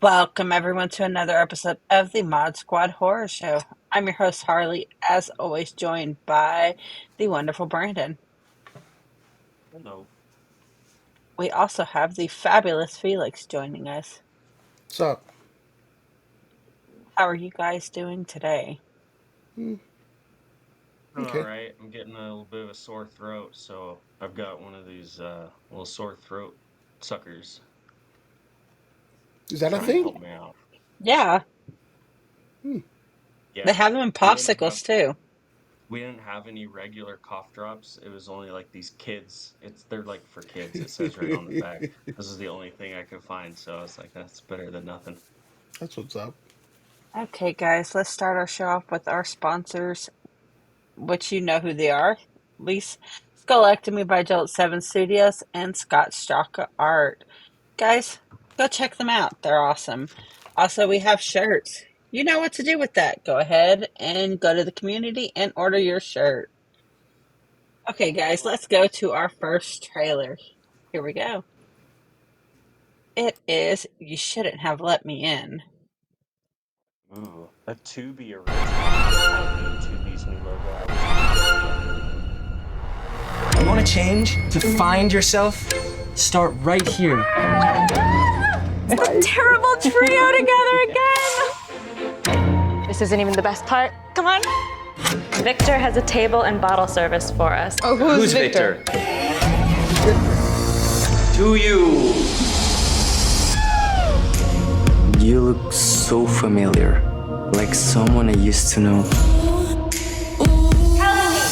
Welcome, everyone, to another episode of the Mod Squad Horror Show. I'm your host, Harley, as always, joined by the wonderful Brandon. Hello. We also have the fabulous Felix joining us. What's up? How are you guys doing today? I'm all Okay. right. I'm getting a little bit of a sore throat, so I've got one of these little sore throat suckers Is that a trying to thing? help me out. Yeah, Hmm. they Yeah, have them in we didn't have popsicles too. we didn't have any regular cough drops. It was only like these kids. They're like for kids. It says right on the back. This is the only thing I could find, so I was like, that's better than nothing. That's what's up. Okay, guys, let's start our show off with our sponsors, which you know who they are. At least Skullectomy by Jolt 7 Studios and Straka Art. Guys, go check them out. They're awesome. Also, we have shirts. You know what to do with that. Go ahead and go to the community and order your shirt. Okay, guys, let's go to our first trailer. Here we go. It is You Shouldn't Have Let Me In. Ooh, a Tubi original. I hate Tubi's new logo. You want to change? To find yourself? Start right here. It's a terrible trio together again. This isn't even the best part. Come on. Victor has a table and bottle service for us. Oh, who's Victor? To you. You look so familiar. Like someone I used to know.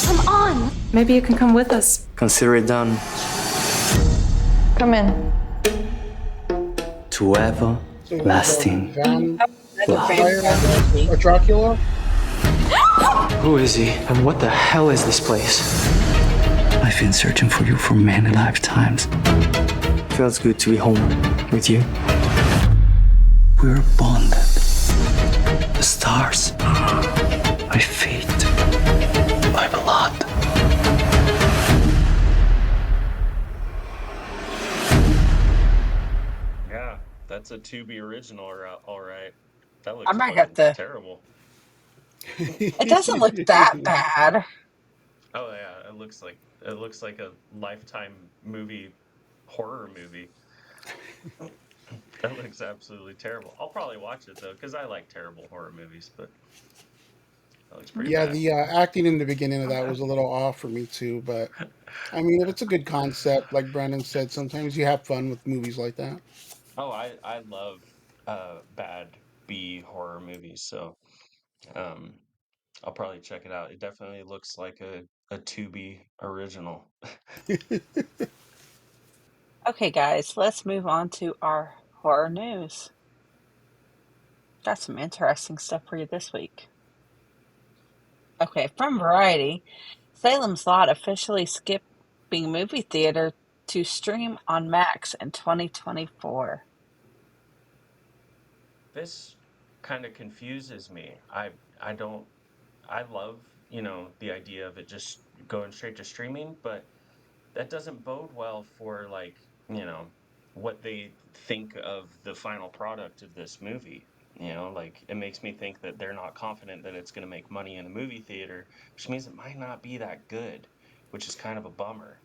Come on. Maybe you can come with us. Consider it done. Come in. To everlasting. Or Dracula? Who is he? And what the hell is this place? I've been searching for you for many lifetimes. Feels good to be home with you. We're bonded. The stars. By fate. By blood. Yeah, that's a Tubi original, all right. That I looks might fucking have to. terrible. It doesn't look that bad. Oh yeah, it looks like a Lifetime movie horror movie. That looks absolutely terrible. I'll probably watch it though, because I like terrible horror movies, but that looks pretty Yeah, bad. the acting in the beginning of that was a little off for me too, but I mean, if it's a good concept, like Brandon said, sometimes you have fun with movies like that. Oh, I love bad B horror movies, so um I'll probably check it out. It definitely looks like a Tubi original. Okay, guys, let's move on to our horror news. Got some interesting stuff for you this week. Okay, from Variety, Salem's Lot officially skipping movie theater to stream on Max in 2024. This kind of confuses me. I don't I love, the idea of it just going straight to streaming, but that doesn't bode well for like, you know, what they think of the final product of this movie. Like it makes me think that they're not confident that it's going to make money in a movie theater, which means it might not be that good, which is kind of a bummer.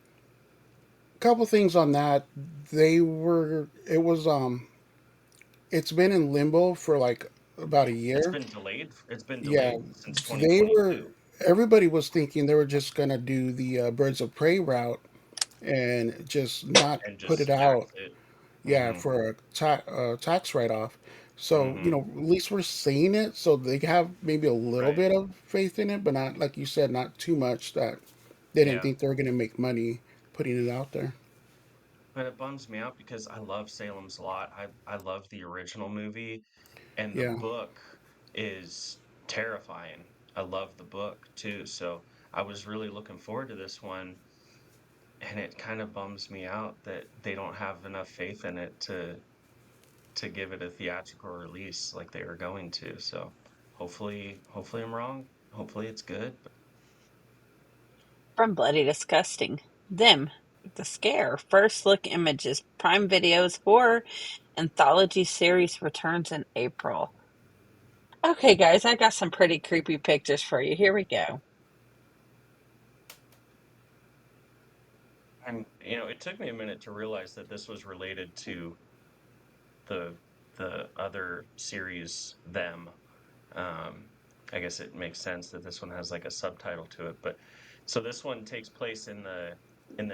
Couple things on that. It's been in limbo for like about a It's year. been delayed. It's been Yeah, delayed since they were. 2022 Everybody was thinking they were just gonna do the Birds of Prey route and just not and put it just out. axe it. Yeah, Hmm. for a tax write off. So, Hmm. at least we're seeing it. So they have maybe a little Right. bit of faith in it, but not, like you said, not too much that they didn't Yeah. think they were going to make money putting it out there. But it bums me out because I love Salem's Lot. I love the original movie, and the Yeah. book is terrifying. I love the book too, so I was really looking forward to this one, and it kind of bums me out that they don't have enough faith in it to give it a theatrical release like they were going to. So hopefully I'm wrong. Hopefully it's good. From Bloody Disgusting, Them. The Scare. First look images. Prime Video's horror anthology series returns in April. Okay, guys, I got some pretty creepy pictures for you. Here we go. And it took me a minute to realize that this was related to the the other series, Them. Um, I guess it makes sense that this one has like a subtitle to it, but so this one takes place in the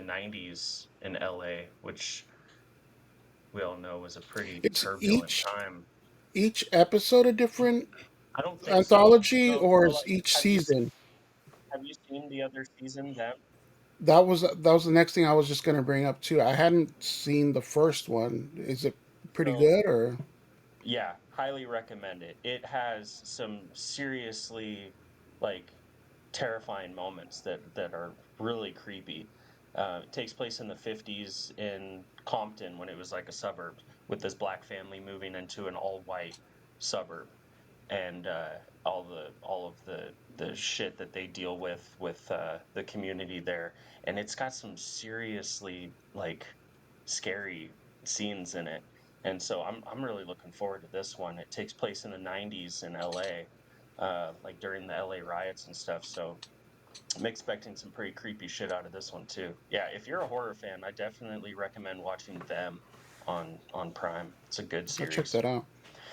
90s in LA, which we all know was a pretty It's turbulent time. each episode a different I don't think so. anthology, So or so is like each season? have you seen the other season, Them? That was the next thing I was just going to bring up too. I hadn't seen the first one. Is it pretty So good or? yeah, highly recommend it. It has some seriously like terrifying moments that are really creepy. It takes place in the 50s in Compton when it was like a suburb with this black family moving into an all-white suburb, and all of the shit that they deal with the community there, and it's got some seriously like scary scenes in it, and so I'm really looking forward to this one. It takes place in the 90s in LA, like during the LA riots and stuff, so I'm expecting some pretty creepy shit out of this one too. Yeah, if you're a horror fan, I definitely recommend watching Them on Prime. It's a good I'll check series. that out.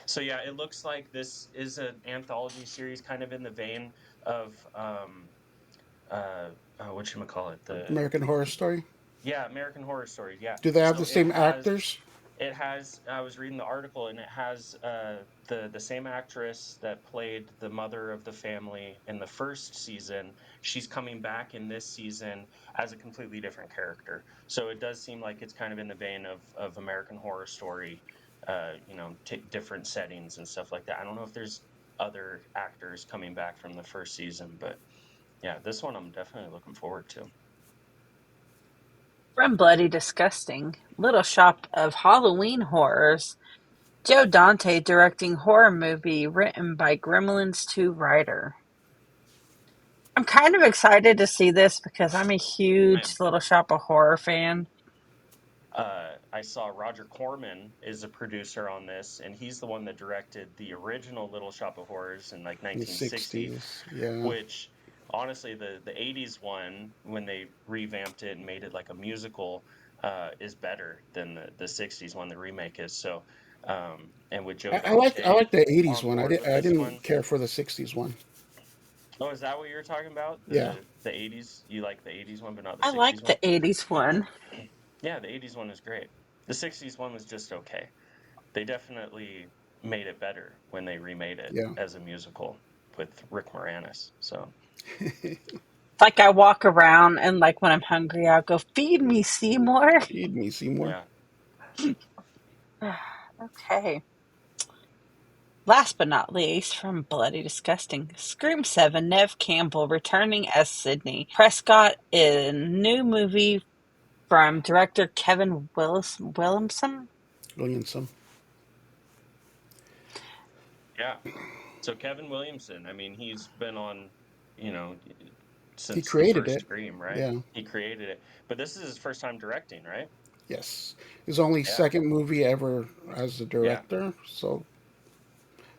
So yeah, it looks like this is an anthology series, kind of in the vein of uh, what you call it, the American Horror Story. yeah, American Horror Story. Yeah, Do they have so the same actors? it has. I was reading the article, and it has the same actress that played the mother of the family in the first season. She's coming back in this season as a completely different character. So it does seem like it's kind of in the vein of American Horror Story. Different settings and stuff like that. I don't know if there's other actors coming back from the first season, but yeah, this one I'm definitely looking forward to. From Bloody Disgusting, Little Shop of Halloween Horrors. Joe Dante directing horror movie written by Gremlins 2 writer. I'm kind of excited to see this because I'm a huge I'm Little Shop of Horror fan. I saw Roger Corman is a producer on this, and he's the one that directed the original Little Shop of Horrors in like In the 1960, '60s, yeah. which honestly, the 80s one, when they revamped it and made it like a musical, is better than the 60s one, the remake is. So, and with Joe I Dante like the '80s on one. board with I this didn't one. care for the '60s one. Oh, is that what you're talking about? Yeah, The 80s? You like the 80s one, but not the I 60s like one? the 80s one. Yeah, the 80s one is great. The 60s one was just okay. They definitely made it better when they remade it yeah. as a musical with Rick Moranis. So, It's like I walk around and like when I'm hungry, I'll go, feed me, Seymour. Feed me, Seymour. yeah. Okay. Last but not least, from Bloody Disgusting, Scream 7, Nev Campbell returning as Sydney Prescott in new movie from director Kevin Williamson. Williamson. Yeah. So Kevin Williamson, I mean, he's been on, you know, He since the created first it. Scream, right? Yeah. He created it. But this is his first time directing, right? Yes. His only Yeah. second movie ever as a Yeah. director. So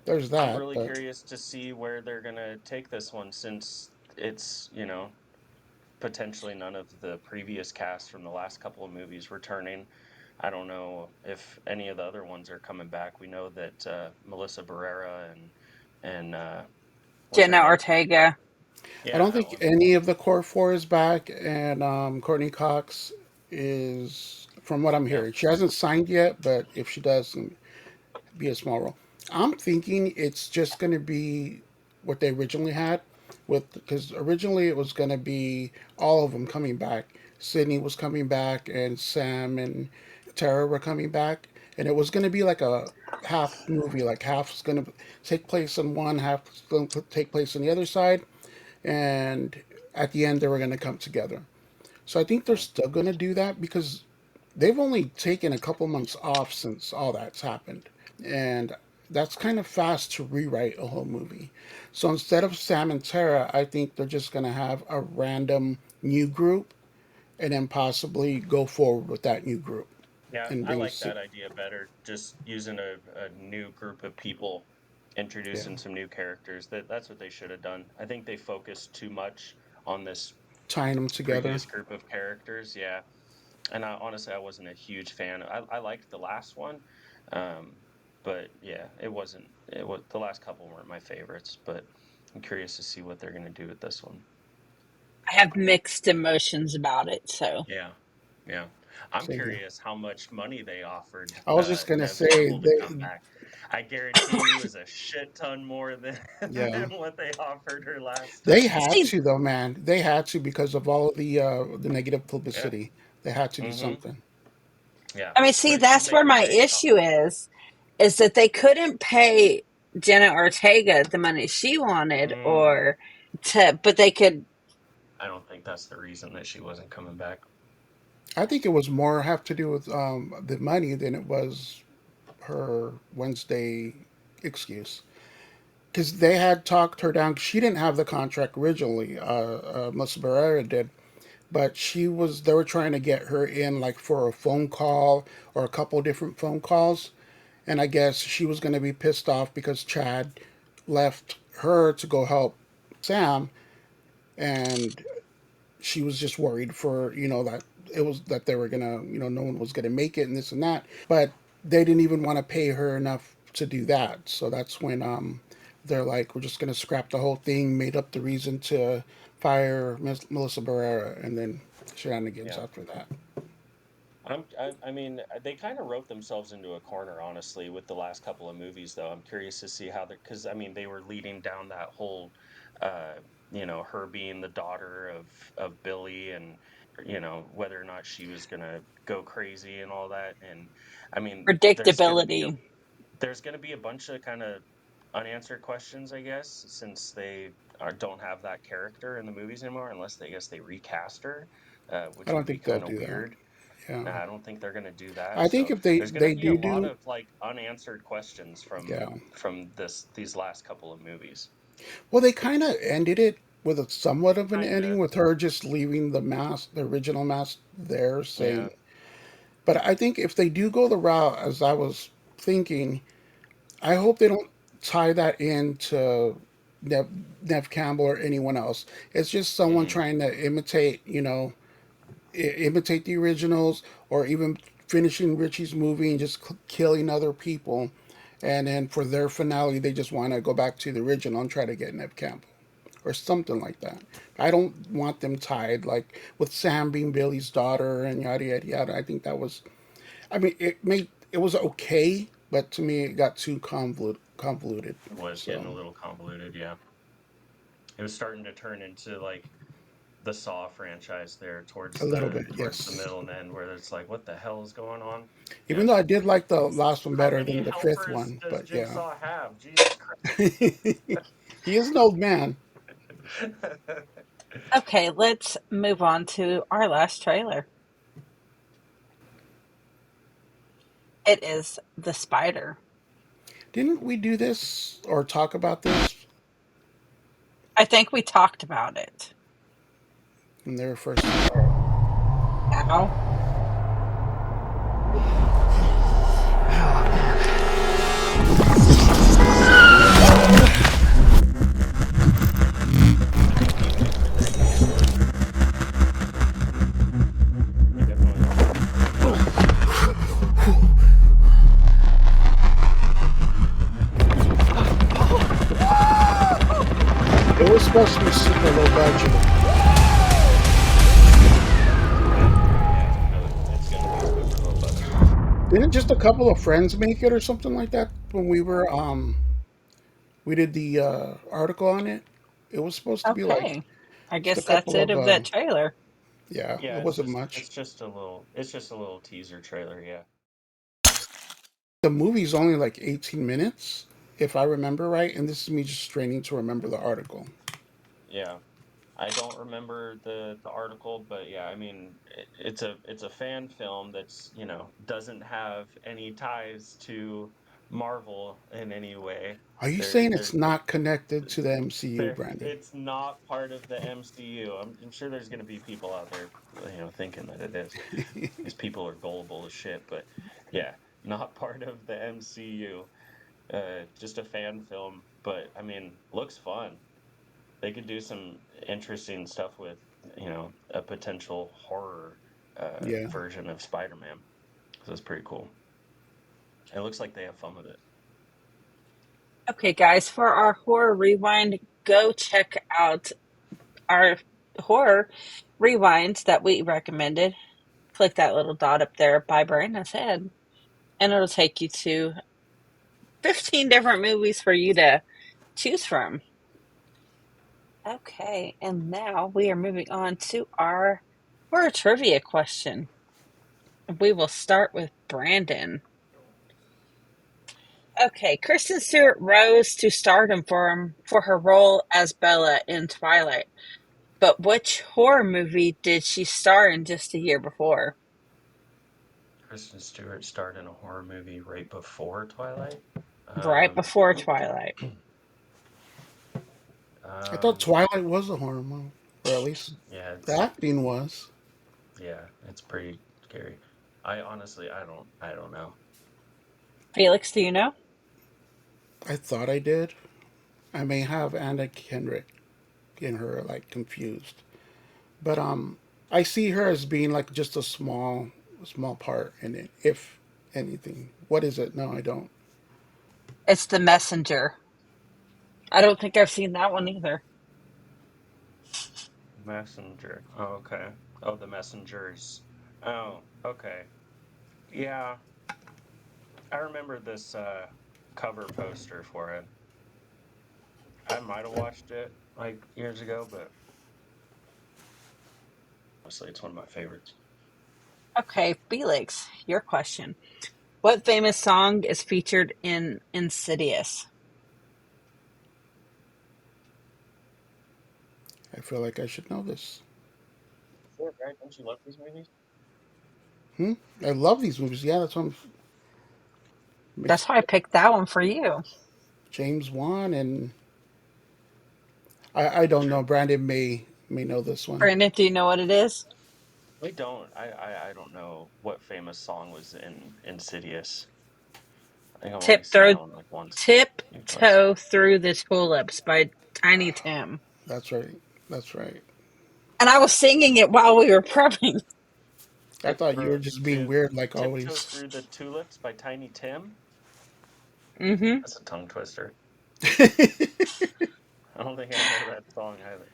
there's I'm that. really But curious to see where they're going to take this one since it's, potentially none of the previous cast from the last couple of movies returning. I don't know if any of the other ones are coming back. We know that Melissa Barrera and what's her Jenna name? Ortega. I Yeah, don't that think one. any of the core four is back. And Courtney Cox is, from what I'm Yeah, hearing, she hasn't signed yet. But if she does, be a small role. I'm thinking it's just going to be what they originally had, with because originally it was going to be all of them coming back. Sydney was coming back, and Sam and Tara were coming back, and it was going to be like a half movie. Like half is going to take place in one, half is going to take place on the other side, and at the end they were going to come together. So I think they're mm, still going to do that because they've only taken a couple months off since all that's happened. And that's kind of fast to rewrite a whole movie. So instead of Sam and Tara, I think they're just going to have a random new group and then possibly go forward with that new group Yeah, and I being like sick. that idea better. Just using a new group of people, Yeah, introducing some new characters. That's what they should have done. I think they focused too much on this tying them together. previous group of characters. Yeah, and honestly, I wasn't a huge fan. I liked the last one, um, but yeah, it wasn't. It was the last couple weren't my favorites. But I'm curious to see what they're gonna do with this one. I have mixed emotions about it, so Yeah, yeah. I'm Same here. curious how much money they offered I was just gonna Nev say Campbell to come they, back. I guarantee you it was a shit ton more than yeah, than what they offered her last they time. had see, to though, man. They had to because of all of the negative Yeah. publicity. They had to do Mm-hmm. something. Yeah. I mean, see, But she's that's where making my bank off issue of it. is that they couldn't pay Jenna Ortega the money she wanted, Mm, or but they could. I don't think that's the reason that she wasn't coming back. I think it was more have to do with the money than it was her Wednesday excuse. Because they had talked her down. She didn't have the contract originally. Melissa Barrera did, but she was. They were trying to get her in like for a phone call or a couple different phone calls, and I guess she was going to be pissed off because Chad left her to go help Sam, and she was just worried for that it was that they were gonna no one was gonna make it and this and that, but they didn't even want to pay her enough to do that. So that's when they're like, we're just gonna scrap the whole thing, made up the reason to fire Melissa Barrera, and then shenanigans Yeah. after that. I mean, they kind of wrote themselves into a corner, honestly, with the last couple of movies, though. I'm curious to see how they're, because I mean, they were leading down that whole, uh, her being the daughter of Billy, and whether or not she was gonna go crazy and all that. And I mean, Predictability. there's gonna be a bunch of kind of unanswered questions, I guess, since they don't have that character in the movies anymore, unless they I guess they recast her, I which don't would be think they'll kind of do that. weird. Yeah, Nah, I don't think they're gonna do that. I think So if they there's gonna they be a do lot do of like unanswered questions yeah. from these last couple of movies. Well, they kind of ended it with a somewhat of an ending Kinda, with her just leaving the mask, the original mask there, yeah. saying. But I think if they do go the route as I was thinking, I hope they don't tie that into Nev, Nev Campbell or anyone else. It's just someone Hmm. trying to imitate, imitate the originals, or even finishing Richie's movie and just killing other people. And then for their finale, they just want to go back to the original and try to get Nev Campbell or something like that. I don't want them tied like with Sam being Billy's daughter and yada yada yada. I think that was. I mean, it was okay, but to me, it got too convoluted. It was So getting a little convoluted, yeah. It was starting to turn into like the Saw franchise there a little bit, towards the yes. middle and end, where it's like, what the hell is going on? Even Yeah. though I did like the last one How better many than the fifth helpers one, does but yeah, Jigsaw have? Jesus he is an old man. Christ. Okay, let's move on to our last trailer. It is The Spider. Didn't we do this or talk about this I think we talked about it. when they were first? Now, We definitely are. It was supposed to be super low budget. Yeah, it's gonna be super low budget. Didn't just a couple of friends make it or something like that when we did the article on it? It was supposed to be like okay. I just a guess that's couple it of of that trailer. yeah, Yeah, it wasn't much. it's just a little teaser trailer, yeah. The movie's only like 18 minutes, if I remember right, and this is me just straining to remember the article. Yeah. I don't remember the article, but yeah, I mean, it's a fan film that's, doesn't have any ties to Marvel in any way. Are you They're saying they're it's not connected to the MCU, they're Brandon? it's not part of the MCU. I'm sure there's going to be people out there, thinking that it is. These people are gullible as shit, but yeah, not part of the MCU. Just a fan film, but I mean, looks fun. They could do some interesting stuff with, a potential horror Yeah. version of Spider-Man. So it's pretty cool. It looks like they have fun with it. Okay, guys, for our horror rewind, go check out our horror rewind that we recommended. Click that little dot up there by Brandon's head, and it'll take you to 15 different movies for you to choose from. Okay, and now we are moving on to our horror trivia question. We will start with Brandon. Okay, Kristen Stewart rose to stardom for her role as Bella in Twilight. But which horror movie did she star in just a year before? Kristen Stewart starred in a horror movie right before Twilight. Right Um, before Twilight. I thought um, Twilight was a horror movie, or at least yeah, the acting was. it's pretty scary. I don't know. Felix, do you know? I thought I did. I may have Anna Kendrick in her like confused, but I see her as being like just a small part in it, if anything. What is it? No, I don't. It's The Messenger. I don't think I've seen that one either. Messenger. Oh, okay. Oh, the messengers. Oh, okay. Yeah, I remember this cover poster for it. I might have watched it like years ago, but honestly, it's one of my favorites. Okay, Felix, your question. What famous song is featured in Insidious? I feel like I should know this. Sure, right? Don't you love these movies? Hmm? I love these movies. Yeah, that's what makes That's why I picked that one for you. James Wan, and I don't know. True. Brandon may know this one. Brandon, do you know what it is? I don't. I don't know what famous song was in Insidious. I think I've only seen that one like once, maybe twice. Tiptoe Through the Tulips by Tiny Tim. That's right. That's right. And I was singing it while we were prepping. I thought you were just being weird, like Tiptoe always. Through the Tulips by Tiny Tim. Mm-hmm. That's a tongue twister. I don't think I know that song either.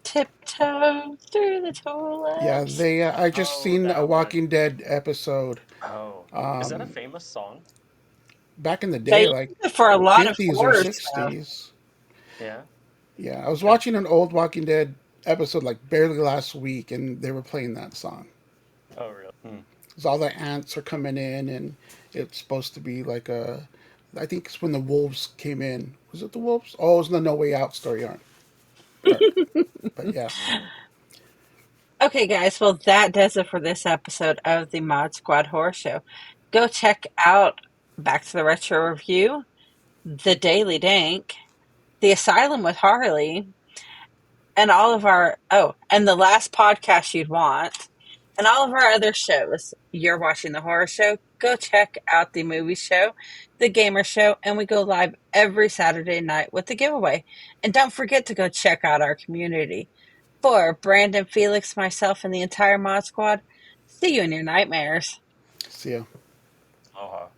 Tiptoe through the Yeah, tulips. they. I just Oh, seen a that one. Walking Dead episode. Oh, is that a Um, famous song? Back in the They day, use like it for a lot of 50s or horror stuff. 60s. Yeah. Yeah, I was It, watching an old Walking Dead episode like barely last week, and they were playing that song. oh, really? Hmm. 'Cause all the ants are coming in, and it's supposed to be like a. I think it's when the wolves came in. Was it the wolves? Oh, it was the No Way Out story arc. But yeah, Okay, guys. Well, that does it for this episode of the Mod Squad Horror Show. Go check out Back to the Retro Review, the Daily Dank, the Asylum with Harley, and all of our and the last podcast you'd want, and all of our other shows. You're watching the horror show. Go check out the movie show, the gamer show, and we go live every Saturday night with the giveaway. And don't forget to go check out our community. For Brandon, Felix, myself, and the entire Mod Squad, see you in your nightmares. see ya. Oh,